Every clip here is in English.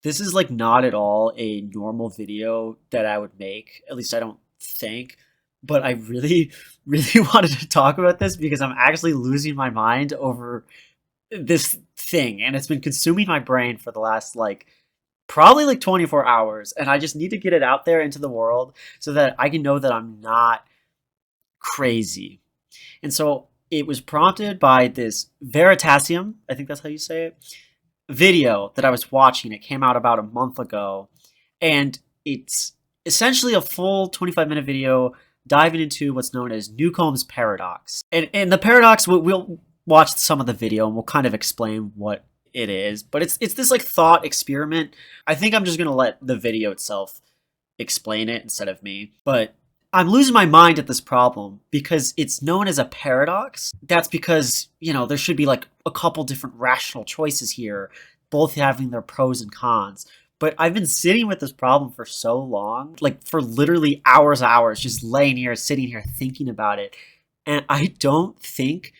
This is like not at all a normal video that I would make. At least I don't think. But I really, really wanted to talk about this because I'm actually losing my mind over this thing. And it's been consuming my brain for the last like probably like 24 hours. And I just need to get it out there into the world so that I can know that I'm not crazy. And so it was prompted by this Veritasium, I think that's how you say it, video that I was watching. It came out about a month ago, and it's essentially a full 25-minute video diving into what's known as Newcomb's paradox. And the paradox, we'll watch some of the video and we'll kind of explain what it is. But it's this like thought experiment. I think I'm just gonna let the video itself explain it instead of me. But I'm losing my mind at this problem because it's known as a paradox. That's because, there should be like a couple different rational choices here, both having their pros and cons. But I've been sitting with this problem for so long, like for literally hours, just laying here, sitting here, thinking about it. And I don't think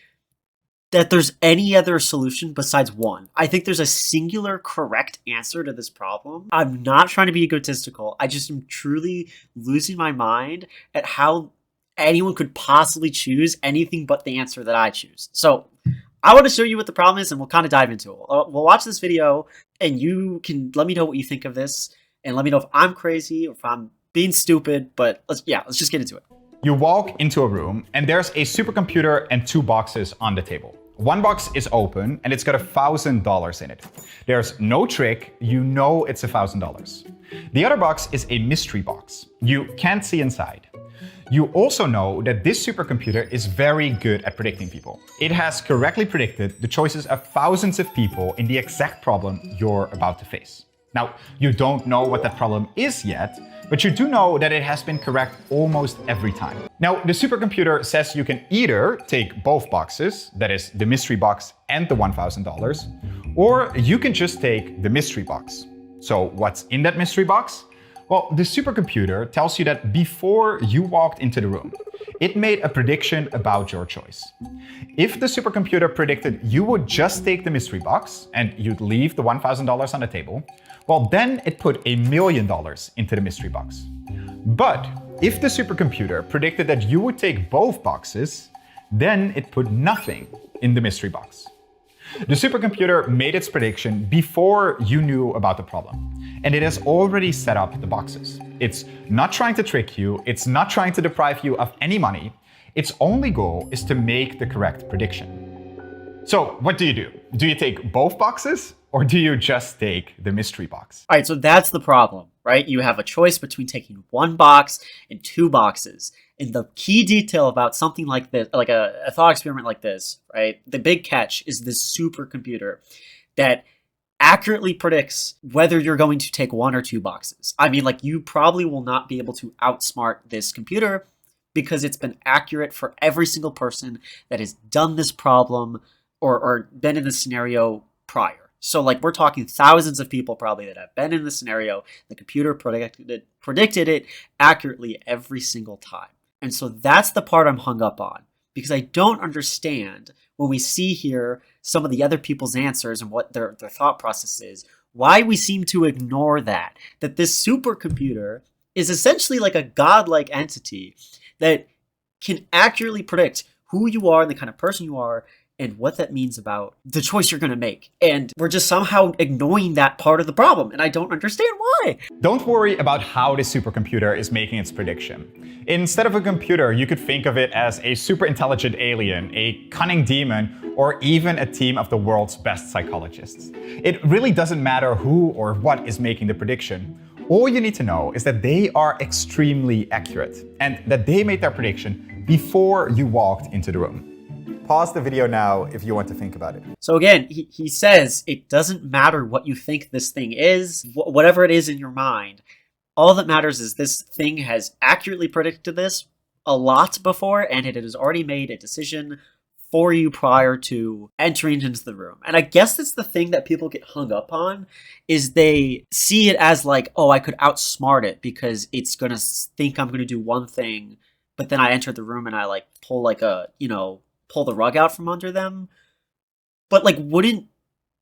that there's any other solution besides one. I think there's a singular correct answer to this problem. I'm not trying to be egotistical. I just am truly losing my mind at how anyone could possibly choose anything but the answer that I choose. So I want to show you what the problem is and we'll kind of dive into it. We'll watch this video and you can let me know what you think of this and let me know if I'm crazy or if I'm being stupid, but let's just get into it. You walk into a room and there's a supercomputer and two boxes on the table. One box is open and it's got $1,000 in it. There's no trick, you know it's $1,000. The other box is a mystery box. You can't see inside. You also know that this supercomputer is very good at predicting people. It has correctly predicted the choices of thousands of people in the exact problem you're about to face. Now, you don't know what that problem is yet, but you do know that it has been correct almost every time. Now, the supercomputer says you can either take both boxes, that is the mystery box and the $1,000, or you can just take the mystery box. So what's in that mystery box? Well, the supercomputer tells you that before you walked into the room, it made a prediction about your choice. If the supercomputer predicted you would just take the mystery box and you'd leave the $1,000 on the table, well, then it put $1 million into the mystery box. But if the supercomputer predicted that you would take both boxes, then it put nothing in the mystery box. The supercomputer made its prediction before you knew about the problem, and it has already set up the boxes. It's not trying to trick you, it's not trying to deprive you of any money. Its only goal is to make the correct prediction. So what do? Do you take both boxes or do you just take the mystery box? All right, so that's the problem, right? You have a choice between taking one box and two boxes. And the key detail about something like this, like a thought experiment like this, right? The big catch is this supercomputer that accurately predicts whether you're going to take one or two boxes. I mean, like, you probably will not be able to outsmart this computer because it's been accurate for every single person that has done this problem or been in this scenario prior. So like we're talking thousands of people probably that have been in this scenario. The computer predicted it accurately every single time. And so that's the part I'm hung up on because I don't understand when we see here some of the other people's answers and what their thought process is, why we seem to ignore that this supercomputer is essentially like a godlike entity that can accurately predict who you are and the kind of person you are and what that means about the choice you're going to make. And we're just somehow ignoring that part of the problem, and I don't understand why. Don't worry about how the supercomputer is making its prediction. Instead of a computer, you could think of it as a super intelligent alien, a cunning demon, or even a team of the world's best psychologists. It really doesn't matter who or what is making the prediction. All you need to know is that they are extremely accurate and that they made their prediction before you walked into the room. Pause the video now if you want to think about it. So again, he says it doesn't matter what you think this thing is, whatever it is in your mind. All that matters is this thing has accurately predicted this a lot before, and it has already made a decision for you prior to entering into the room. And I guess that's the thing that people get hung up on, is they see it as like, oh, I could outsmart it because it's going to think I'm going to do one thing, but then I enter the room and I like pull like a, pull the rug out from under them. But like, wouldn't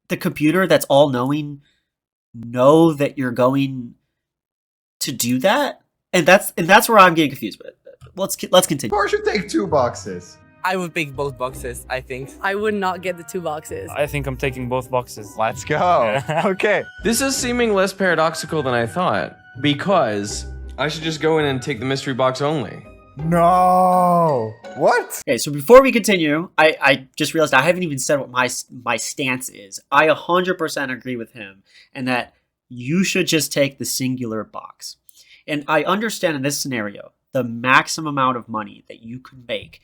the computer that's all knowing know that you're going to do that? And that's where I'm getting confused with it. Let's continue. Of course you take 2 boxes. I would pick both boxes, I think. I would not get the 2 boxes. I think I'm taking both boxes. Let's go. Okay. This is seeming less paradoxical than I thought, because I should just go in and take the mystery box only. No. What? Okay, so before we continue, I just realized I haven't even said what my stance is. I 100% agree with him, and that you should just take the singular box. And I understand in this scenario, the maximum amount of money that you could make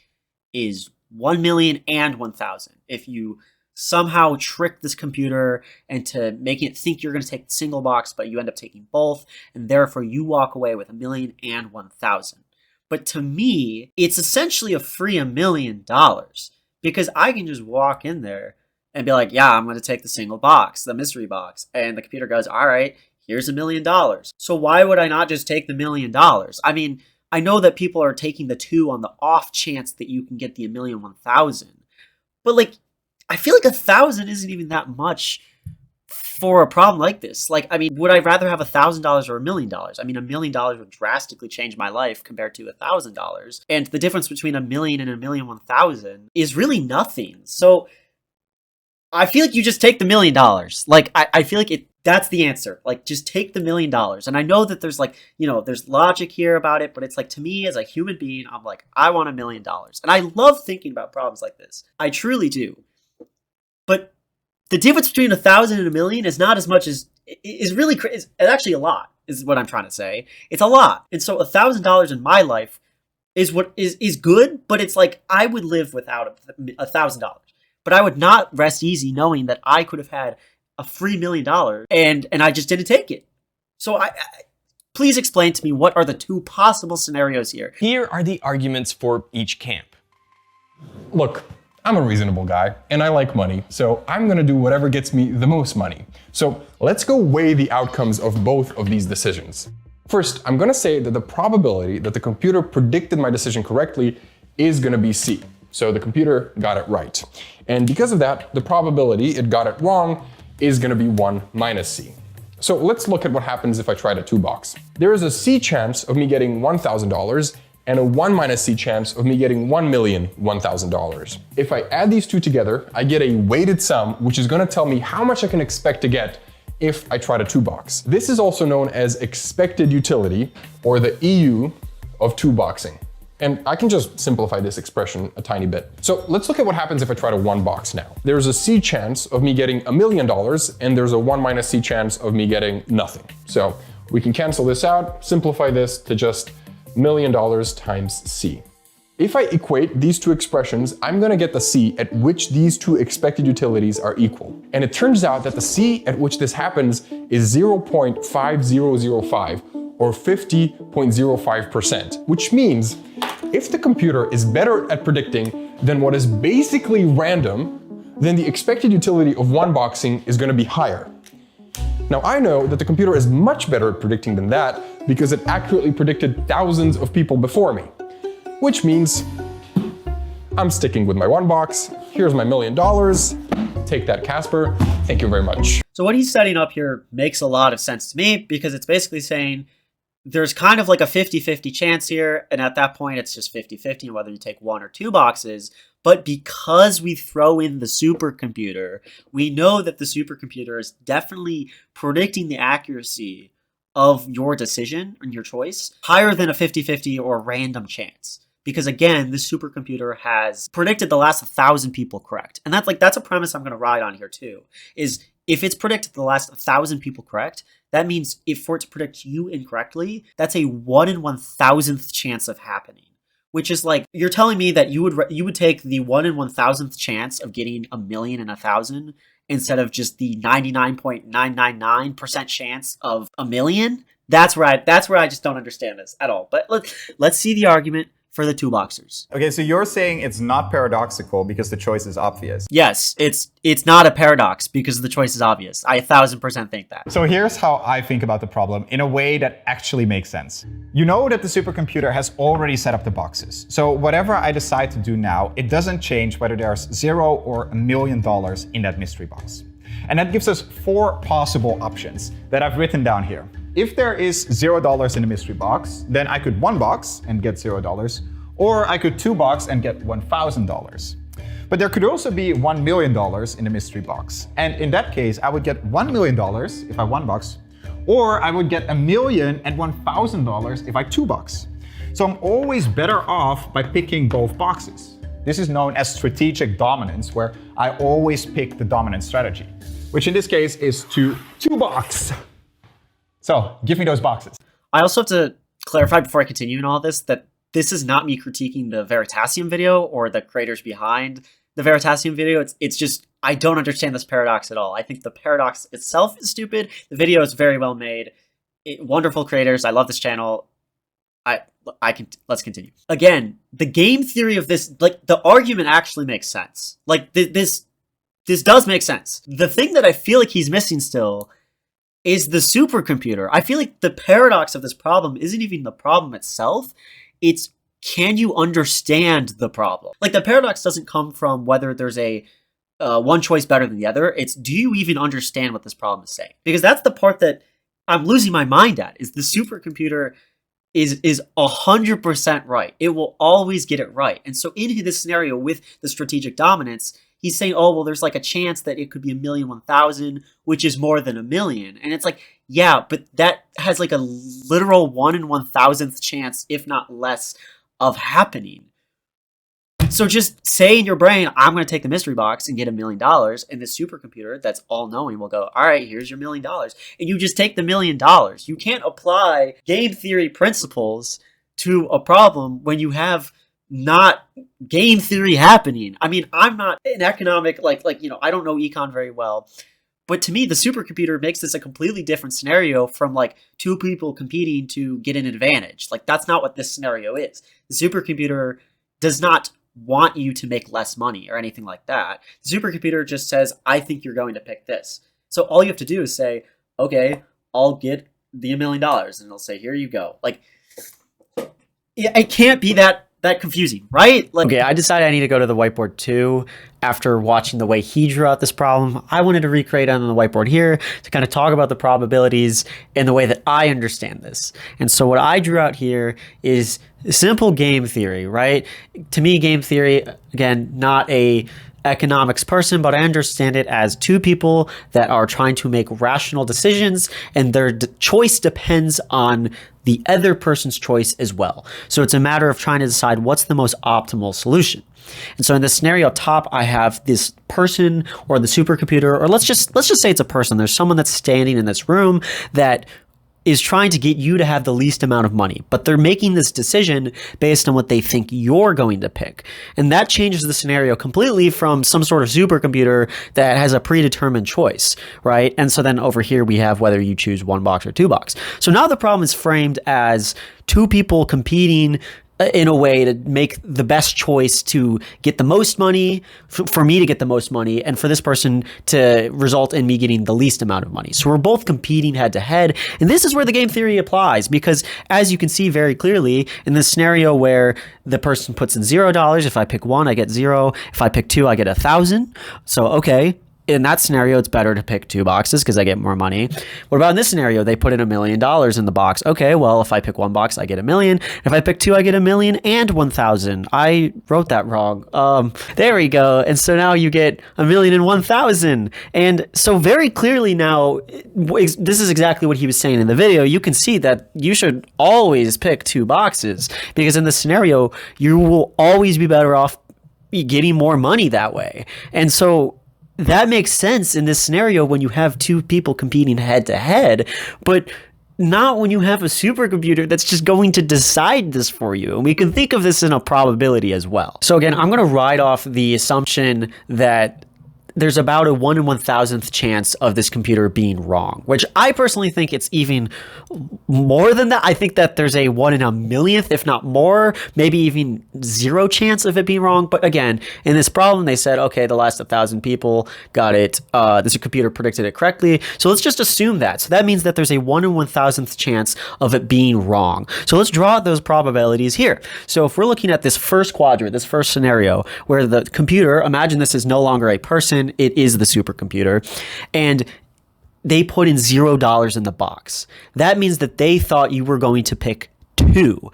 is 1 million and 1,000. If you somehow trick this computer into making it think you're going to take the single box, but you end up taking both, and therefore you walk away with 1 million and 1,000. But to me, it's essentially a free $1 million, because I can just walk in there and be like, yeah, I'm going to take the single box, the mystery box. And the computer goes, all right, here's $1 million. So why would I not just take the $1 million? I mean, I know that people are taking the 2 on the off chance that you can get the 1,000,000. But like, I feel like 1,000 isn't even that much for a problem like this. Like, I mean, would I rather have $1,000 or $1 million? I mean, $1 million would drastically change my life compared to $1,000. And the difference between 1 million and 1,000,001 is really nothing. So I feel like you just take the $1 million. Like, I feel like that's the answer. Like, just take the $1 million. And I know that there's like, there's logic here about it, but it's like, to me as a human being, I'm like, I want $1 million. And I love thinking about problems like this. I truly do. But the difference between 1,000 and 1 million is not as much as, is really, it's actually a lot, is what I'm trying to say. It's a lot. And so $1,000 in my life is what is good, but it's like, I would live without $1,000. But I would not rest easy knowing that I could have had a free $1 million and I just didn't take it. So I please explain to me, what are the 2 possible scenarios here? Here are the arguments for each camp. Look, I'm a reasonable guy and I like money, so I'm gonna do whatever gets me the most money. So let's go weigh the outcomes of both of these decisions. First, I'm gonna say that the probability that the computer predicted my decision correctly is gonna be C. So the computer got it right. And because of that, the probability it got it wrong is gonna be 1 minus C. So let's look at what happens if I try the 2 box. There is a C chance of me getting $1,000 and a 1 minus C chance of me getting $1,001,000. If I add these 2 together, I get a weighted sum, which is gonna tell me how much I can expect to get if I try the 2 box. This is also known as expected utility, or the EU of 2 boxing. And I can just simplify this expression a tiny bit. So let's look at what happens if I try to 1 box now. There's a C chance of me getting $1 million, and there's a 1 minus C chance of me getting nothing. So we can cancel this out, simplify this to just $1 million times C. If I equate these 2 expressions, I'm gonna get the C at which these 2 expected utilities are equal. And it turns out that the C at which this happens is 0.5005, or 50.05%, which means if the computer is better at predicting than what is basically random, then the expected utility of 1 boxing is gonna be higher. Now I know that the computer is much better at predicting than that because it accurately predicted thousands of people before me, which means I'm sticking with my 1 box. Here's my $1 million. Take that, Casper. Thank you very much. So what he's setting up here makes a lot of sense to me, because it's basically saying there's kind of like a 50-50 chance here, and at that point it's just 50-50 whether you take 1 or 2 boxes. But because we throw in the supercomputer, we know that the supercomputer is definitely predicting the accuracy of your decision and your choice higher than a 50-50 or random chance. Because again, the supercomputer has predicted the last 1,000 people correct. And that's a premise I'm going to ride on here too, is if it's predicted the last 1,000 people correct, that means if for it to predict you incorrectly, that's a 1 in 1,000th chance of happening. Which is like, you're telling me that you would take the 1 in 1,000th chance of getting 1 million in 1,000 instead of just the 99.999% chance of 1 million? That's where I just don't understand this at all. But let's see the argument for the 2 boxers. Okay, so you're saying it's not paradoxical because the choice is obvious. Yes, it's not a paradox because the choice is obvious. I 1,000% think that. So here's how I think about the problem in a way that actually makes sense. You know that the supercomputer has already set up the boxes. So whatever I decide to do now, it doesn't change whether there's $0 or $1 million in that mystery box. And that gives us 4 possible options that I've written down here. If there is $0 in the mystery box, then I could 1 box and get $0, or I could 2 box and get $1,000. But there could also be $1 million in the mystery box. And in that case, I would get $1 million if I 1 box, or I would get $1,001,000 if I 2 box. So I'm always better off by picking both boxes. This is known as strategic dominance, where I always pick the dominant strategy, which in this case is to 2 box. So give me those boxes. I also have to clarify before I continue in all this that this is not me critiquing the Veritasium video or the creators behind the Veritasium video. It's just, I don't understand this paradox at all. I think the paradox itself is stupid. The video is very well made. Wonderful creators. I love this channel. Let's continue. Again, the game theory of this, like, the argument actually makes sense. Like, this does make sense. The thing that I feel like he's missing still is the supercomputer. I feel like the paradox of this problem isn't even the problem itself. It's, can you understand the problem? Like, the paradox doesn't come from whether there's a one choice better than the other. It's, do you even understand what this problem is saying? Because that's the part that I'm losing my mind at, is the supercomputer is 100% right. It will always get it right. And so in this scenario with the strategic dominance, he's saying, oh, well, there's like a chance that it could be 1,001,000, which is more than 1 million. And it's like, yeah, but that has like a literal 1 in 1,000th chance, if not less, of happening. So just say in your brain, I'm going to take the mystery box and get $1 million, and the supercomputer that's all-knowing will go, all right, here's your $1 million. And you just take the $1 million. You can't apply game theory principles to a problem when you have not game theory happening. I mean, I'm not an economic, I don't know econ very well. But to me, the supercomputer makes this a completely different scenario from like 2 people competing to get an advantage. Like, that's not what this scenario is. The supercomputer does not want you to make less money or anything like that. The supercomputer just says, I think you're going to pick this. So all you have to do is say, okay, I'll get the $1 million. And it'll say, here you go. Like, it can't be that confusing, right? Like, okay, I decided I need to go to the whiteboard too. After watching the way he drew out this problem, I wanted to recreate it on the whiteboard here to kind of talk about the probabilities in the way that I understand this. And so what I drew out here is simple game theory, right? To me, game theory, again, not a economics person, but I understand it as 2 people that are trying to make rational decisions, and their choice depends on the other person's choice as well. So it's a matter of trying to decide what's the most optimal solution. And so in this scenario up top, I have this person or the supercomputer, or let's just say it's a person. There's someone that's standing in this room that is trying to get you to have the least amount of money, but they're making this decision based on what they think you're going to pick. And that changes the scenario completely from some sort of supercomputer that has a predetermined choice, right? And so then over here we have whether you choose 1 box or 2 box. So now the problem is framed as 2 people competing in a way to make the best choice to get the most money, for me to get the most money, and for this person to result in me getting the least amount of money. So we're both competing head to head. And this is where the game theory applies, because as you can see very clearly in this scenario where the person puts in $0, if I pick 1, I get 0. If I pick 2, I get 1,000. So, okay. In that scenario, it's better to pick 2 boxes because I get more money. What about in this scenario? They put in $1 million in the box. Okay, well, if I pick 1 box, I get $1 million. If I pick 2, I get $1 million and 1,000. I wrote that wrong. There we go. And so now you get $1 million and 1,000. And so very clearly now, this is exactly what he was saying in the video. You can see that you should always pick 2 boxes, because in this scenario, you will always be better off getting more money that way. And so that makes sense in this scenario when you have 2 people competing head to head, but not when you have a supercomputer that's just going to decide this for you. And we can think of this in a probability as well. So again, I'm going to ride off the assumption that there's about a 1 in 1,000th chance of this computer being wrong, which I personally think it's even more than that. I think that there's a 1 in a millionth, if not more, maybe even 0 chance of it being wrong. But again, in this problem, they said, okay, the last 1,000 people got it. This computer predicted it correctly. So let's just assume that. So that means that there's a 1 in 1,000th chance of it being wrong. So let's draw out those probabilities here. So if we're looking at this first quadrant, this first scenario, where the computer, imagine this is no longer a person, again, it is the supercomputer. And they put in $0 in the box. That means that they thought you were going to pick 2,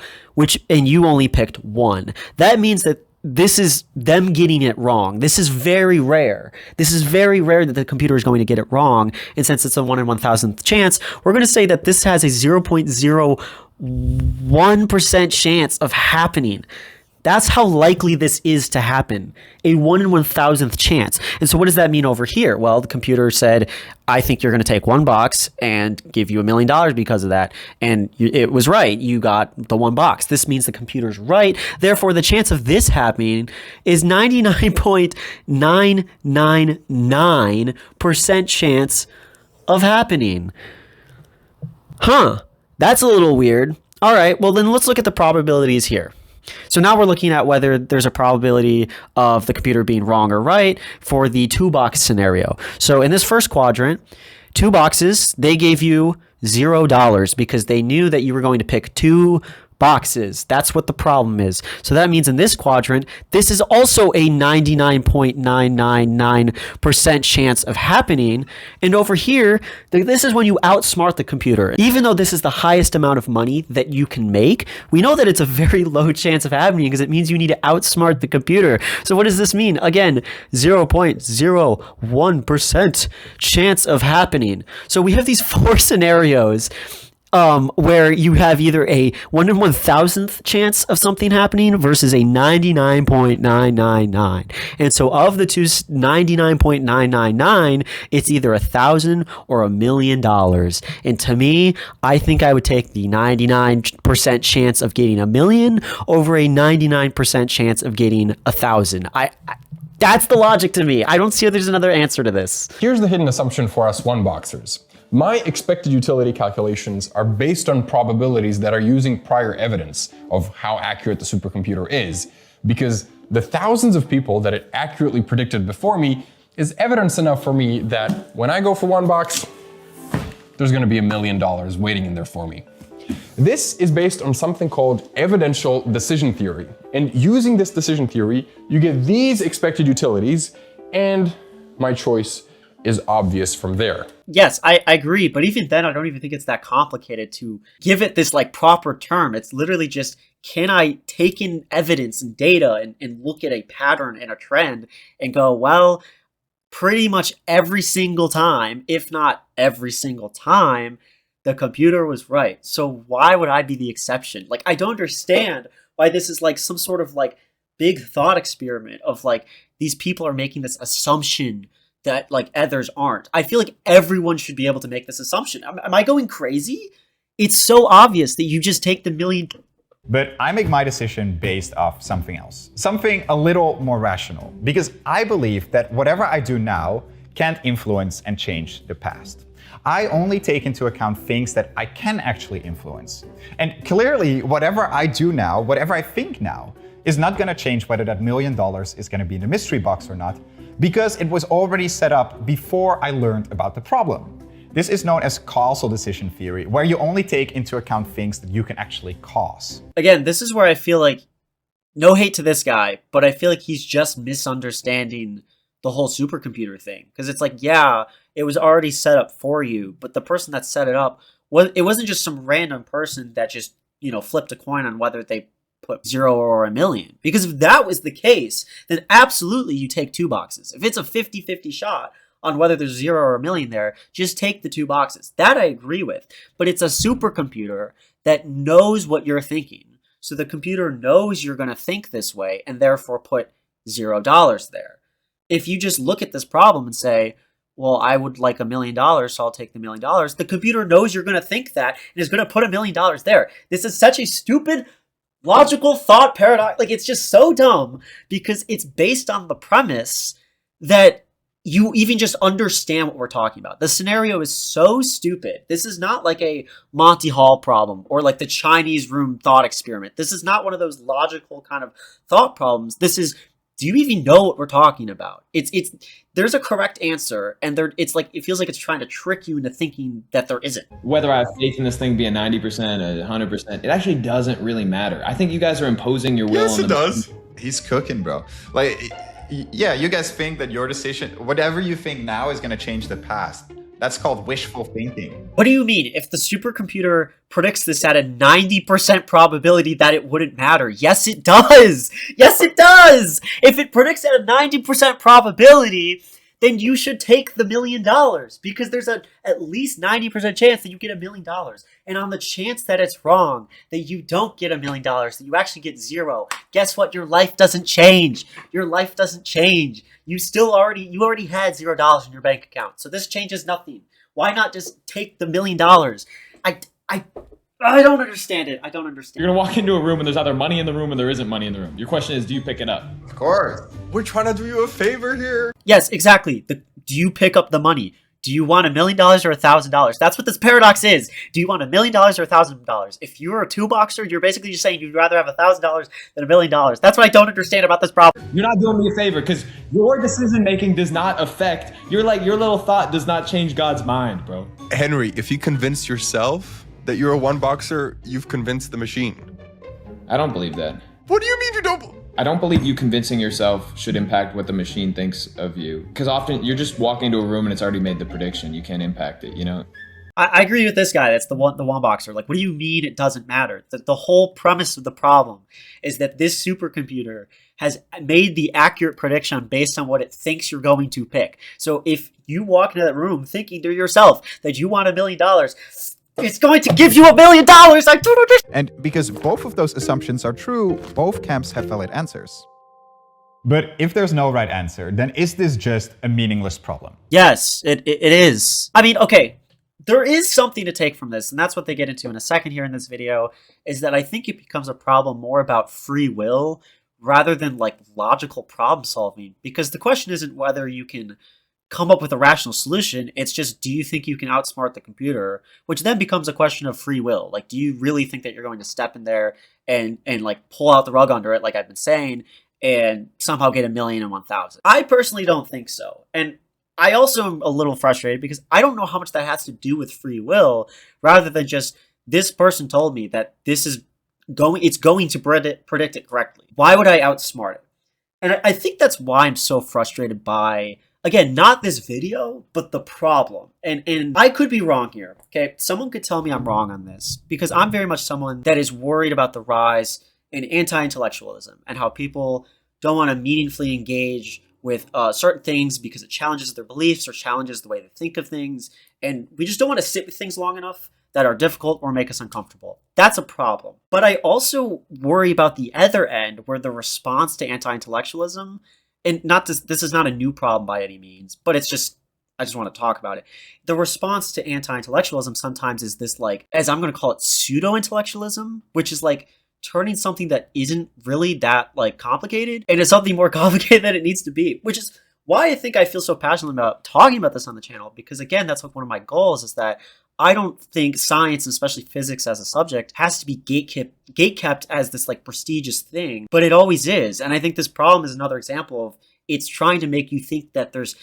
and you only picked 1. That means that this is them getting it wrong. This is very rare. This is very rare that the computer is going to get it wrong. And since it's a 1 in 1,000th chance, we're going to say that this has a 0.01% chance of happening. That's how likely this is to happen. A 1 in 1,000th chance. And so what does that mean over here? Well, the computer said, I think you're going to take 1 box and give you $1 million because of that. And it was right. You got the 1 box. This means the computer's right. Therefore, the chance of this happening is 99.999% chance of happening. Huh. That's a little weird. All right. Well, then let's look at the probabilities here. So now we're looking at whether there's a probability of the computer being wrong or right for the 2-box scenario. So in this first quadrant, 2 boxes, they gave you $0 because they knew that you were going to pick 2 boxes. That's what the problem is. So that means in this quadrant, this is also a 99.999% chance of happening. And over here, this is when you outsmart the computer. Even though this is the highest amount of money that you can make, we know that it's a very low chance of happening because it means you need to outsmart the computer. So what does this mean? Again, 0.01% chance of happening. So we have these 4 scenarios where you have either a 1 in 1,000th chance of something happening versus a 99.999. And so of the two 99.999, it's either 1,000 or $1 million. And to me, I think I would take the 99% chance of getting $1 million over a 99% chance of getting 1,000. That's the logic to me. I don't see if there's another answer to this. Here's the hidden assumption for us 1-boxers. My expected utility calculations are based on probabilities that are using prior evidence of how accurate the supercomputer is, because the thousands of people that it accurately predicted before me is evidence enough for me that when I go for 1 box, there's going to be $1 million waiting in there for me. This is based on something called evidential decision theory. And using this decision theory, you get these expected utilities, and my choice is obvious from there. Yes, I agree, but even then, I don't even think it's that complicated to give it this like proper term. It's literally just, can I take in evidence and data and look at a pattern and a trend and go, well, pretty much every single time, if not every single time, the computer was right. So why would I be the exception? Like, I don't understand why this is like some sort of like big thought experiment of like, these people are making this assumption that like others aren't. I feel like everyone should be able to make this assumption. Am I going crazy? It's so obvious that you just take the million. But I make my decision based off something else, something a little more rational, because I believe that whatever I do now can't influence and change the past. I only take into account things that I can actually influence. And clearly, whatever I do now, whatever I think now, is not going to change whether that $1 million is going to be in the mystery box or not, because it was already set up before I learned about the problem. This is known as causal decision theory, where you only take into account things that you can actually cause. Again, this is where I feel like, no hate to this guy, but I feel like he's just misunderstanding the whole supercomputer thing. Because it's like, yeah, it was already set up for you, but the person that set it up, it wasn't just some random person that just, flipped a coin on whether they put 0 or $1 million. Because if that was the case, then absolutely you take 2 boxes. If it's a 50-50 shot on whether there's 0 or $1 million there, just take the 2 boxes. That I agree with. But it's a supercomputer that knows what you're thinking. So the computer knows you're going to think this way and therefore put $0 there. If you just look at this problem and say, well, I would like $1 million, so I'll take the $1 million. The computer knows you're going to think that and is going to put $1 million there. This is such a stupid logical thought paradox. Like, it's just so dumb because it's based on the premise that you even just understand what we're talking about. The scenario is so stupid. This is not like a Monty Hall problem or like the Chinese room thought experiment. This is not one of those logical kind of thought problems. This is, do you even know what we're talking about? There's a correct answer, and it feels like it's trying to trick you into thinking that there isn't. Whether I have faith in this thing being 90%, 100%, it actually doesn't really matter. I think you guys are imposing your will. Yes, it does. He's cooking, bro. Like, Yeah, you guys think that your decision, whatever you think now, is going to change the past. That's called wishful thinking. What do you mean? If the supercomputer predicts this at a 90% probability that it wouldn't matter? Yes, it does! Yes, it does! If it predicts at a 90% probability, then you should take the $1 million because there's at least 90% chance that you get $1 million. And on the chance that it's wrong, that you don't get $1 million, that you actually get zero, guess what? Your life doesn't change. Your life doesn't change. You already had $0 in your bank account. So this changes nothing. Why not just take the $1 million? I don't understand it. I don't understand. You're gonna walk into a room and there's either money in the room or there isn't money in the room. Your question is, do you pick it up? Of course. We're trying to do you a favor here. Yes, exactly. Do you pick up the money? Do you want $1 million or $1,000? That's what this paradox is. Do you want $1 million or $1,000? If you're a two-boxer, you're basically just saying you'd rather have $1,000 than $1 million. That's what I don't understand about this problem. You're not doing me a favor because your decision making does not affect, your little thought does not change God's mind, bro. Henry, if you convince yourself that you're a one boxer, you've convinced the machine. I don't believe that. What do you mean you don't? I don't believe you convincing yourself should impact what the machine thinks of you. Because often you're just walking into a room and it's already made the prediction. You can't impact it, you know? I agree with this guy. That's the one boxer. Like, what do you mean it doesn't matter? The whole premise of the problem is that this supercomputer has made the accurate prediction based on what it thinks you're going to pick. So if you walk into that room thinking to yourself that you want $1 million, it's going to give you $1 million. I don't understand. And because both of those assumptions are true, both camps have valid answers. But if there's no right answer, then is this just a meaningless problem? Yes, it is. I mean, okay, there is something to take from this, and that's what they get into in a second here in this video, is that I think it becomes a problem more about free will rather than like logical problem solving. Because the question isn't whether you can come up with a rational solution, it's just, do you think you can outsmart the computer? Which then becomes a question of free will. Like, do you really think that you're going to step in there and like pull out the rug under it, like I've been saying, and somehow get 1,000,001,000? I personally don't think so. And I also am a little frustrated because I don't know how much that has to do with free will, rather than just, this person told me that it's going to predict it correctly. Why would I outsmart it? And I think that's why I'm so frustrated by, again, not this video, but the problem. And I could be wrong here, okay? Someone could tell me I'm wrong on this, because I'm very much someone that is worried about the rise in anti-intellectualism and how people don't want to meaningfully engage with certain things because it challenges their beliefs or challenges the way they think of things. And we just don't want to sit with things long enough that are difficult or make us uncomfortable. That's a problem. But I also worry about the other end, where the response to anti-intellectualism, and this is not a new problem by any means, but it's just, I just want to talk about it. The response to anti-intellectualism sometimes is this, like, as I'm going to call it, pseudo-intellectualism, which is like turning something that isn't really that like complicated into something more complicated than it needs to be, which is why I think I feel so passionate about talking about this on the channel. Because again, that's like one of my goals, is that I don't think science, especially physics as a subject, has to be gatekept as this like prestigious thing, but it always is. And I think this problem is another example of it's trying to make you think that there's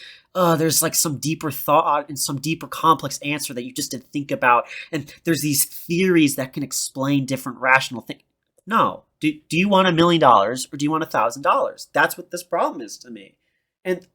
like some deeper thought and some deeper complex answer that you just didn't think about. And there's these theories that can explain different rational things. No. Do you want $1 million or do you want $1,000? That's what this problem is to me. And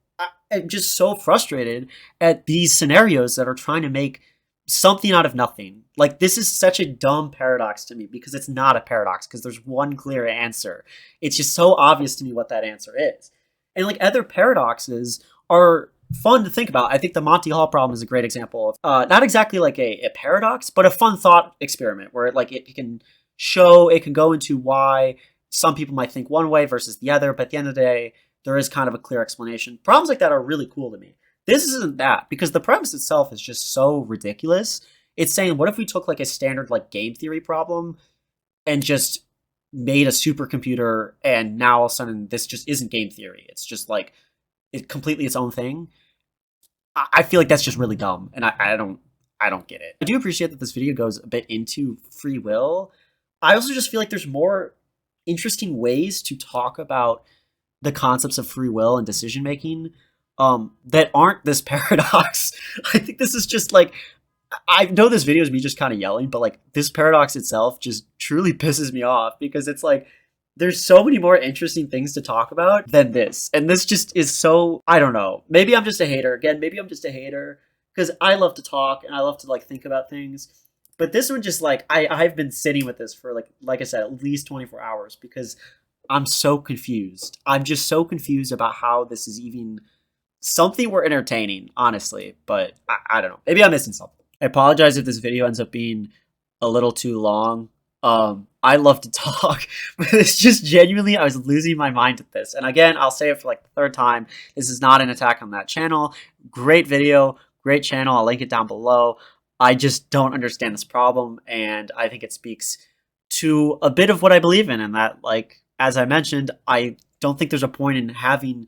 I'm just so frustrated at these scenarios that are trying to make something out of nothing. Like, this is such a dumb paradox to me, because it's not a paradox, because there's one clear answer. It's just so obvious to me what that answer is. And like, other paradoxes are fun to think about. I think the Monty Hall problem is a great example of not exactly like a paradox, but a fun thought experiment where it can go into why some people might think one way versus the other, but at the end of the day, there is kind of a clear explanation. Problems like that are really cool to me. This isn't that, because the premise itself is just so ridiculous. It's saying, what if we took like a standard like game theory problem and just made a supercomputer, and now all of a sudden this just isn't game theory. It's just like it's completely its own thing. I feel like that's just really dumb, and I don't get it. I do appreciate that this video goes a bit into free will. I also just feel like there's more interesting ways to talk about the concepts of free will and decision making that aren't this paradox. I think this is just like, I know this video is me just kind of yelling, but like this paradox itself just truly pisses me off, because it's like, there's so many more interesting things to talk about than this. And this just is so, I don't know. Maybe I'm just a hater. Again, maybe I'm just a hater because I love to talk and I love to like think about things. But this one just like I've been sitting with this for like I said, at least 24 hours because I'm so confused. I'm just so confused about how this is even something we're entertaining, honestly. But I don't know. Maybe I'm missing something. I apologize if this video ends up being a little too long. I love to talk, but it's just genuinely, I was losing my mind at this. And again, I'll say it for like the third time. This is not an attack on that channel. Great video, great channel. I'll link it down below. I just don't understand this problem. And I think it speaks to a bit of what I believe in. And that, like, as I mentioned, I don't think there's a point in having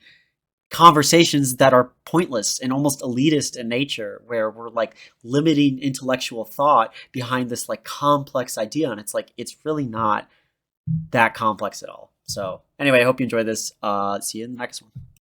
conversations that are pointless and almost elitist in nature, where we're like limiting intellectual thought behind this like complex idea, and it's like it's really not that complex at all. So anyway, I hope you enjoyed this. See you in the next one.